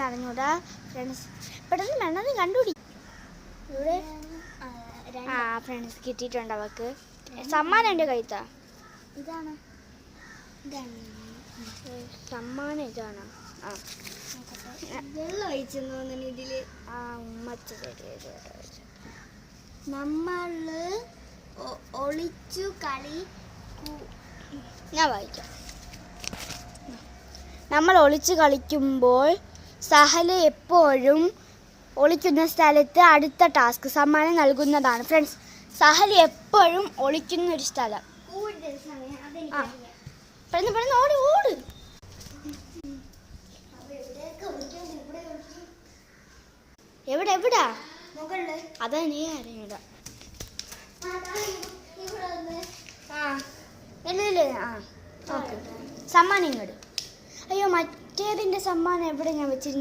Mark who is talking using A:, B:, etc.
A: എന്ന് അറിഞ്ഞൂടാ ഫ്രണ്ട്സ്. പെട്ടെന്ന് വേണമെന്ന് കണ്ടുപിടി. ഇവിടെ ഫ്രണ്ട്സ് കിട്ടിയിട്ടുണ്ട് അവൾക്ക്. സമ്മാനം എൻ്റെ കയ്യിത്താ.
B: ഇതാണ്
A: സമ്മാനം ഇതാണ്.
B: വെള്ളം ഒഴിച്ചെന്ന് തോന്നുന്നു ഇതില്.
A: ഉമ്മച്ച
B: നമ്മള് ഒളിച്ചു കളി.
A: ഞാൻ വായിക്കാം. നമ്മൾ ഒളിച്ചു കളിക്കുമ്പോൾ സഹല എപ്പോഴും ഒളിക്കുന്ന സ്ഥലത്ത് അടുത്ത ടാസ്ക് സമ്മാനം നൽകുന്നതാണ്. ഫ്രണ്ട്സ്, സഹല എപ്പോഴും ഒളിക്കുന്ന ഒരു സ്ഥലം. പെട്ടെന്ന് ഓടി ഓട്. എവിടാ അതാ നീ അറിഞ്ഞൂടാ. സമ്മാനം ഇങ്ങോട്ട്. അയ്യോ, മറ്റേതിൻ്റെ സമ്മാനം എവിടെ ഞാൻ വെച്ചിരുന്നു?